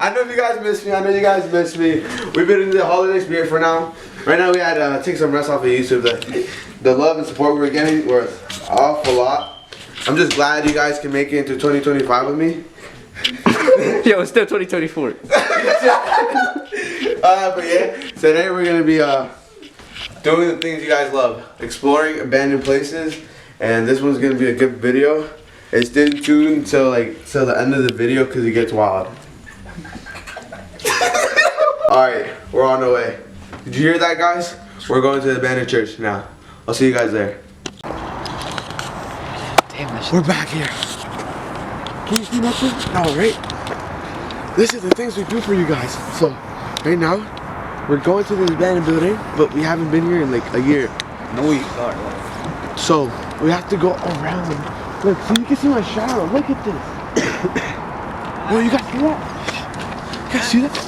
I know you guys miss me. I know you guys miss me. We've been in the holiday spirit for now. Right now we had to take some rest off of YouTube. The love and support we were getting was awful lot. I'm just glad you guys can make it into 2025 with me. Yo, it's still 2024. But yeah, today we're gonna be doing the things you guys love, exploring abandoned places, and this one's gonna be a good video. Stay tuned till the end of the video because it gets wild. All right, we're on the way. Did you hear that, guys? We're going to the abandoned church now. I'll see you guys there. Damn, that shit. We're back here. Can you see nothing? No, right? This is the things we do for you guys. So, right now, we're going to this abandoned building, but we haven't been here in like a year. No, we are. So, we have to go around. Look, so you can see my shadow. Look at this. Yo, you guys see that? You guys see that?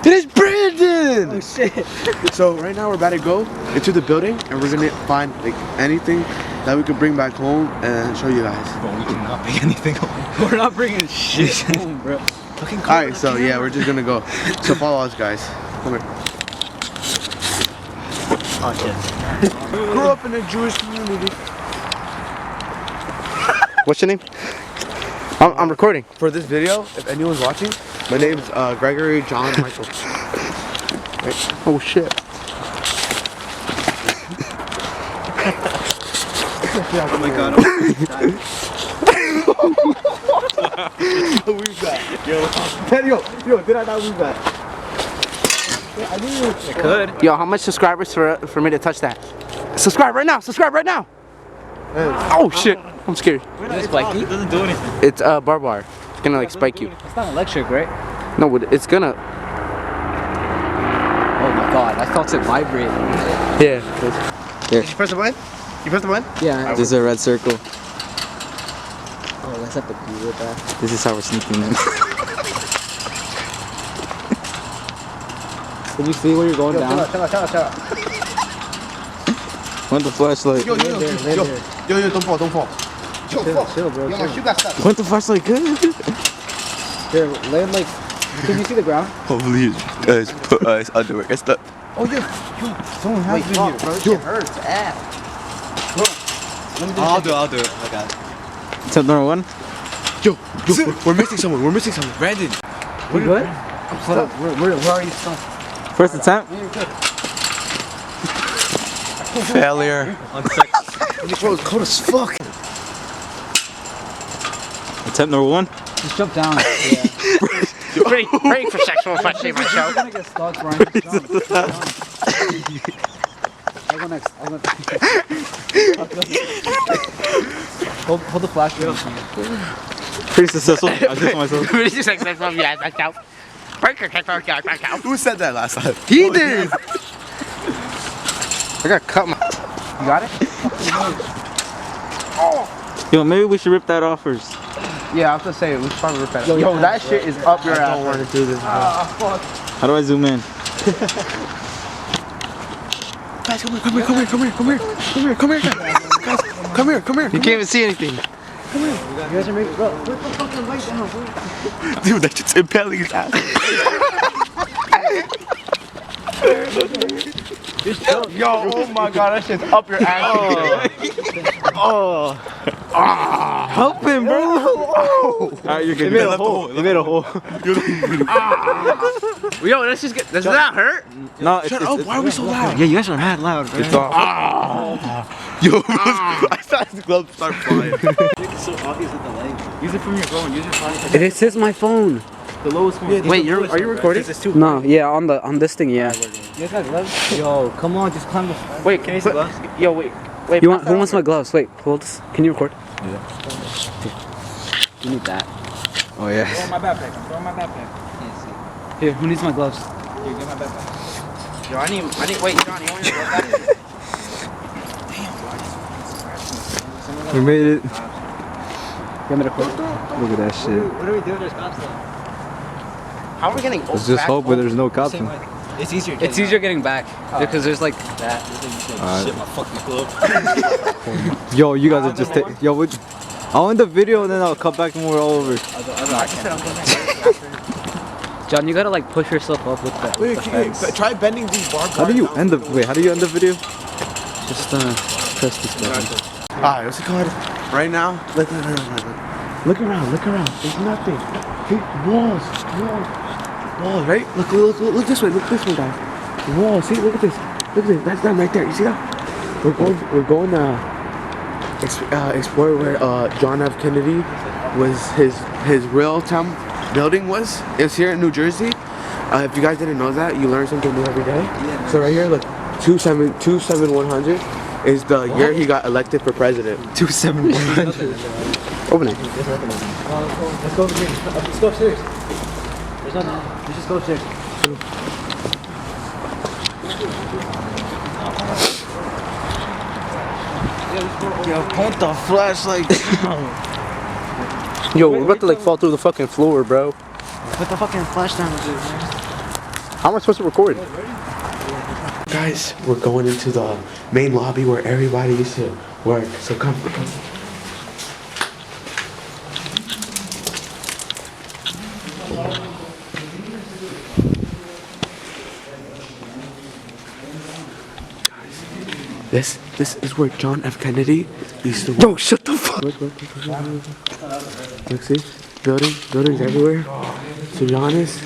It is Brandon! Oh shit. So right now we're about to go into the building and we're gonna find like anything that we could bring back home and show you guys. Bro, we cannot bring anything home. We're not bringing shit home, bro. Alright, so yeah, we're just gonna go. So follow us, guys. Come here. Oh shit. Grew up in a Jewish community. What's your name? I'm recording. For this video, if anyone's watching, my name's Gregory John Michael. Oh shit. Oh my god. We've got. Yo, did I not move that? I knew It could. Yo, how much subscribers for me to touch that? Subscribe right now. Subscribe right now. Oh shit. I'm scared. Is it spiky? It doesn't do anything. It's barbed wire. It's gonna like spike you. It's not electric, right? No, it's gonna. Oh my god, I felt it vibrate. Yeah. Did you press the button? You press the button? Yeah. There's a red circle. Oh, let's have to be with that. This is how we're sneaking in. Can you see where you're going down? Chill out. Want the flashlight? Yo, don't fall. Chill, bro. Yo, Chill. shoot that stuff. Want the flashlight? Good. Here, land like. Can you see the ground? Hopefully it's underwear. It's the. Oh, yo, someone has been here, bro. This shit hurts, ass. I'll do it. I got it. Attempt number one. Yo, we're missing someone. Brandon. We good? Where are you stuck? First attempt. Failure. Bro, it's cold as fuck. Attempt number one. Just jump down. Yeah. Break for sexual touching my show. I'm gonna get stuck, Brian. Just jump. I'll go next. Hold the flashlight. Pretty successful. I did myself. Who said that last time? He did. I got cut my. You got it? Yo, maybe we should rip that off first. Yeah, I was gonna say we should probably rip that. Yo, that shit is up your ass. I don't want to do this. How do I zoom in? Guys, come here. Guys, come here. You can't even see anything. You guys are making. Bro, put the fucking light down. Dude, that shit's impaling his ass. Yo, oh my god, that shit's up your ass. Help him, bro. Alright, you're good. It made a hole. Yo, let's just get. Does that hurt? No, Shut up, why are we so loud? Yeah, you guys are mad loud. Right? It's off. Yo, I thought his gloves start flying. It's so obvious with the light. Use it from your phone. Use your phone. This is my phone. The lowest one. Wait, are you recording? No, yeah, on this thing, yeah. You guys got gloves? Yo, come on, just climb the. Wait, can you see gloves? Yo, wait. Who wants my gloves? Wait, hold this. Can you record? Yeah. You need that. Oh yeah. Throw my backpack. Here, who needs my gloves? Here, get my backpack. Yo, I need. Wait, John, you want your gloves back? We made it. You want me to record? Look at that shit. What do we do if there's cops though? How are we getting? Let's just hope where there's no cops. It's easier. It's easier getting back because there's like that. Alright. my fucking glove. Yo, you guys are just yo. I'll end the video and then I'll come back when we're all over. John, you gotta like push yourself up with that. Wait, try bending these bar. How do you end the video? Just press this button. Alright, what's it called? Right now, look around. There's nothing. Walls, right? Look this way, guys. Walls. See, look at this. That's them right there. You see that? We're going to explore where John F. Kennedy was his real town building was. It's here in New Jersey. If you guys didn't know that, you learn something new every day. So right here, look, 27100 is the year he got elected for president. 27100. Open it. Let's go upstairs. There's nothing. Let's just go upstairs. Yo, point the flashlight down. Yo, we're about to like fall through the fucking floor, bro. Put the fucking flash down, dude. How am I supposed to record? Guys, we're going into the main lobby where everybody used to work. So come. This is where John F. Kennedy used to work. Yo, shut the fuck. Look, see? Buildings everywhere. To be honest.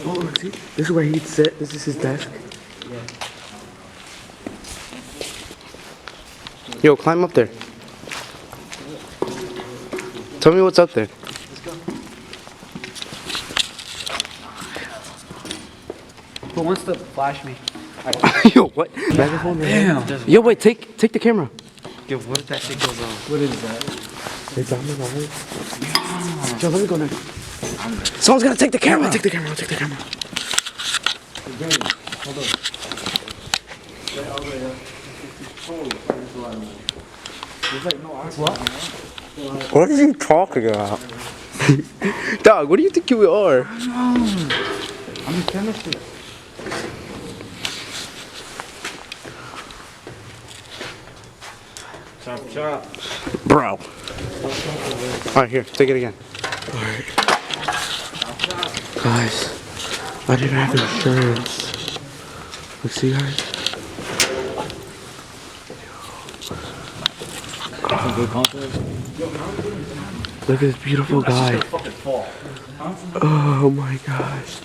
Oh, look, see? This is where he'd sit. This is his desk. Yo, climb up there. Tell me what's up there. Who wants to flash me? Yo, what? Megaphone, man. Damn. Yo, wait, take the camera. Yo, what if that shit goes on? What is that? It's on the lobby. Yo, let me go next. Someone's gonna take the camera. I'll take the camera. What are you talking about? Dog, what do you think you are? I'm in chemistry. Chop. Bro. Alright, here, take it again. Guys, I didn't have insurance. Let's see, guys. Look at this beautiful guy. Oh my gosh.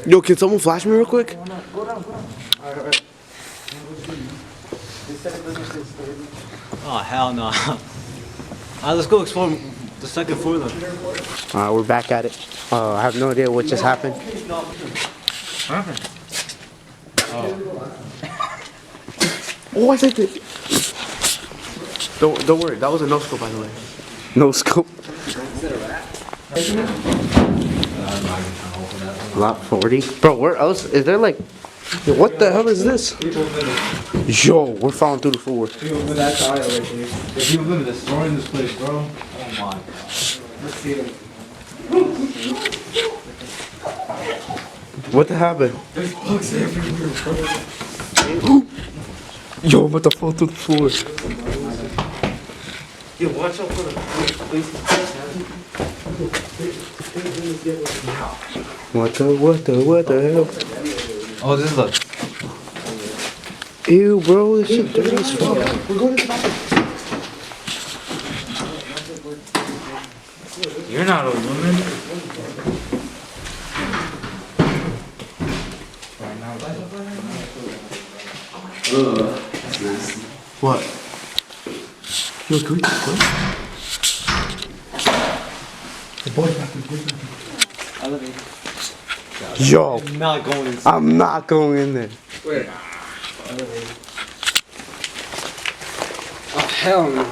Yo, can someone flash me real quick? Oh, hell no. Let's go explore the second floor then. Alright, we're back at it. I have no idea what just happened. Oh, I said it. Don't worry, that was a no scope, by the way. No scope. Lot 40. Bro, where else? Is there like... What the hell is this? Yo, we're falling through the floor. If you live in the store in this place, bro. Oh my god. Let's see it. What happened? Yo, I'm about to fall through the floor. Yo, watch out for the What the hell? Oh, this is a... Ew, bro, this shit dirty as fuck. You're not a woman. What? Yo, can we just go? The boy's back there. Yo, I'm not going inside. I'm not going in there. Oh, hell no.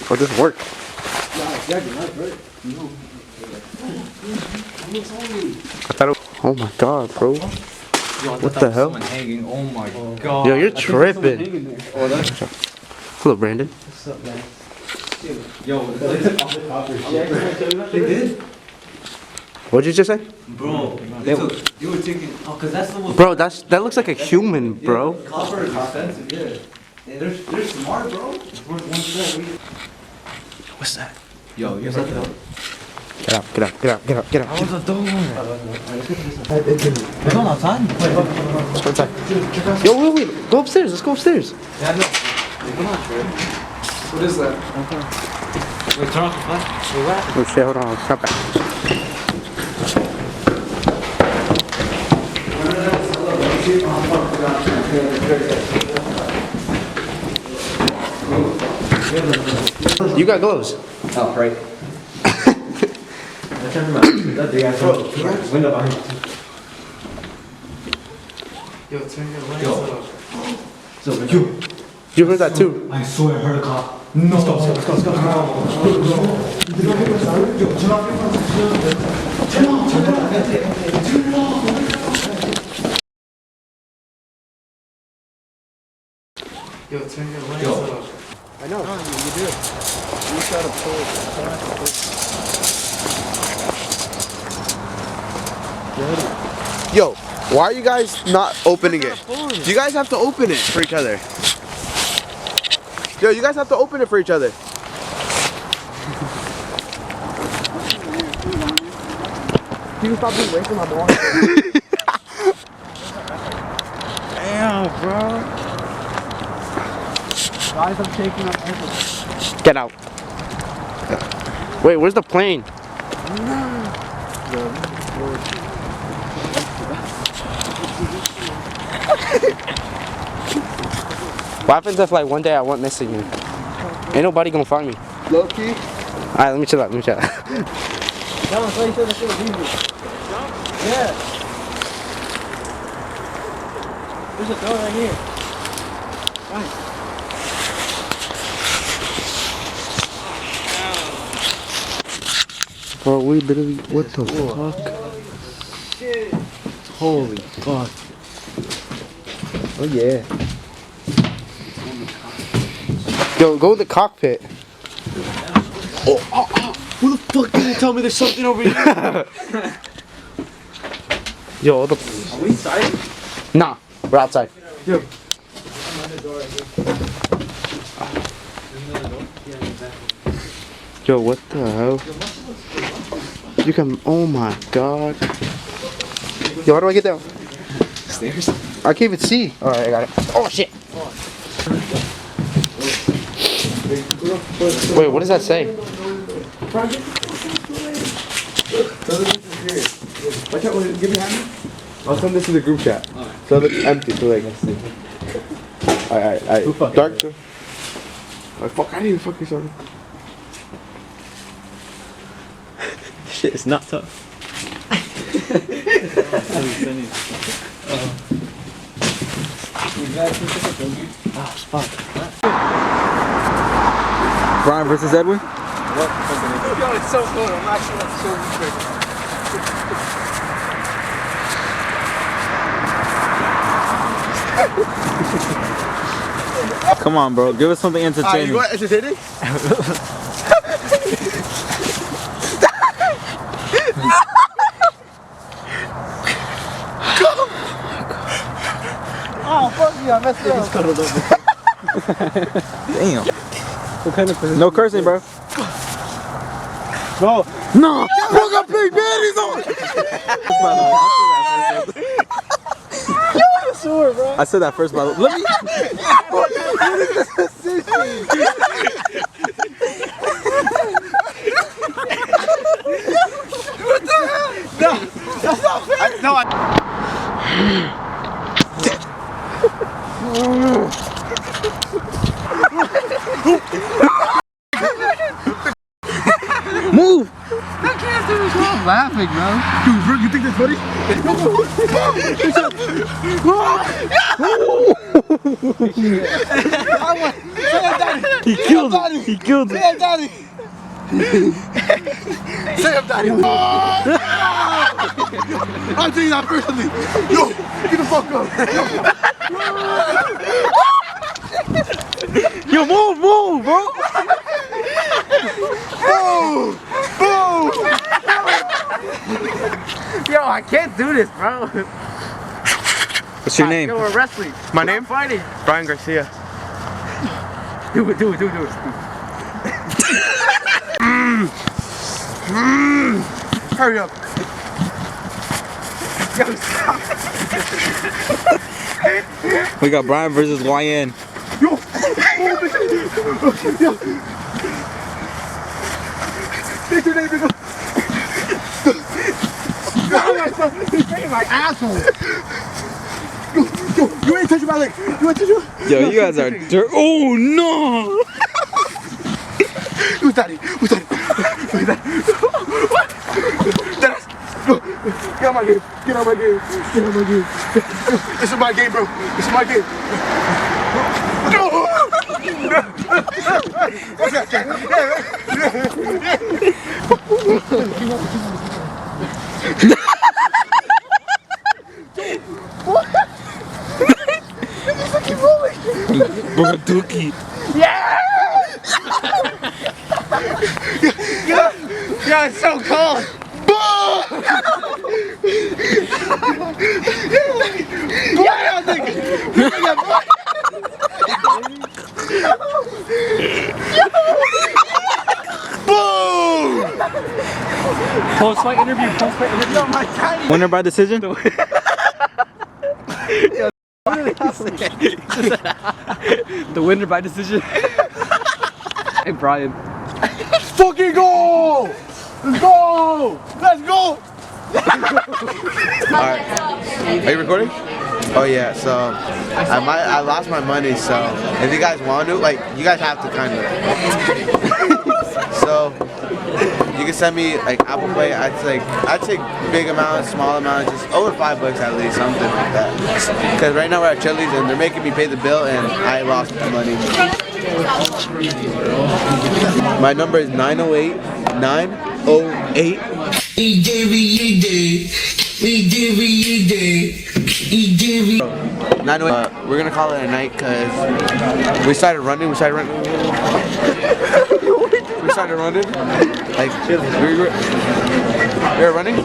Oh, this worked. I thought it, oh my god, bro. What the hell? Someone hanging. Oh my god. Yo, you're tripping. Hello, Brandon. Yo, they did? What'd you just say? Bro, you were taking. Oh, cause that's the most. Bro, that looks like a human, bro. Copper is expensive, yeah. And they're smart, bro. What's that? Yo, you're such a. Get up, get up, get up, get up, get up. What's the door? We're going outside? Let's go inside. Yo, wait. Go upstairs. Let's go upstairs. Yeah, no. What is that? Wait, turn off the flash. Wait, what happened? Oh shit, hold on. Stop back. You got gloves. Oh, right. That big ass window behind you. Yo, turn your lights off. You heard that too. I swear I heard a cop. No. Let's go. Yo, turn your lights off. I know. No, you do. You gotta pull it. Yo, why are you guys not opening it? You guys have to open it for each other. Yo, you guys have to open it for each other. You stop being wasting my ball. Damn, bro. Guys, I'm taking up everything. Get out. Wait, where's the plane? What happens if like one day I went missing you? Ain't nobody gonna find me. Low key. Alright, let me chill out, That was why you said that shit was easy. Yeah. There's a door right here. Right. Bro, we literally, what the fuck? Shit. Holy fuck. Oh yeah. Yo, go in the cockpit. Who the fuck didn't tell me there's something over here? Yo, the... Are we inside? Nah, we're outside. Yo. Yo, what the hell? You can, oh my god. Yo, how do I get down? Stairs. I can't even see. Alright, I got it. Oh shit. Wait, what does that say? Watch out, give me a hand. I'll send this to the group chat. So it looks empty, so like, alright. Dark. Oh fuck, I didn't even fucking start. Shit, it's not tough. Brian versus Edwin? Yo, it's so cool. I'm actually like so Come on, bro. Give us something You entertaining. want entertaining? Oh, fuck you. I messed up. Damn. What kind of No cursing, bro. No. No. Bro got big panties on. I said that first, by the way. Let me. Move! I can't do this. I'm laughing, bro. Dude, bro, you think that's funny? He killed it. He killed it. Say I'm daddy. I'm taking that personally. Yo, get the fuck up. Yo, move, bro. Boom! Boom! I can't do this, bro. What's your name? Yo, we're wrestling. My We're name? fighting. Brian Garcia. Do it. Hurry up. Yo, stop. We got Brian versus YN. Take your name, nigga. He's making my asshole. Yo, you ain't touching my leg. You ain't touching my Yo, you guys are dirt. Oh no! Who's daddy? Who's daddy? Who's daddy? Dennis! Get out my game. Get out my game. Get out my game. This is my game, bro. This is my game. Boogadookie. Yo, it's so cold. Post-fight interview. Yo, my tiny. Winner by decision? The winner by decision. Hey, Brian. Fucking go! Let's go! Let's go! Alright. Are you recording? Oh yeah, so I lost my money, so if you guys want to, like, you guys have to kind of. So you can send me like Apple Pay. I'd take big amounts, small amounts, just over $5 at least, something like that. Because right now we're at Chili's and they're making me pay the bill and I lost the money. My number is 908-908. We're gonna call it a night because we started running. We started running. Like we were running,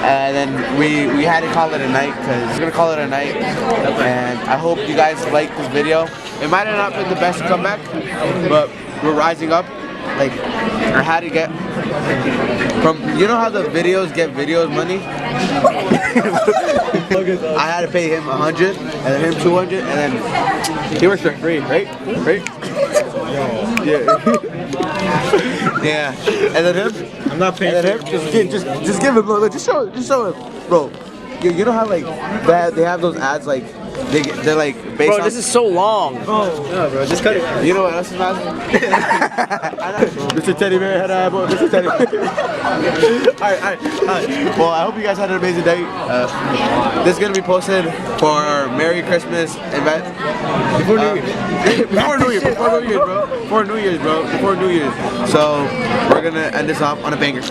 and then we had to call it a night because we're gonna call it a night. And I hope you guys like this video. It might have not been the best comeback, but we're rising up. Like, or how to get from, you know how the videos get videos money? I had to pay him 100 and then him 200 and then he works for free, right? Yeah. Yeah. And then him? I'm not paying. And then him? Just give him, look, just show him, bro. You know how like they have those ads like they're like based on. This is so long. No, bro, just cut it. You know what else is mad? Mr. Teddy Bear had a boy. Mr. Teddy Bear. Alright. Well, I hope you guys had an amazing day. This is gonna be posted for our Merry Christmas event. Before New Year's, bro. So we're gonna end this off on a banger.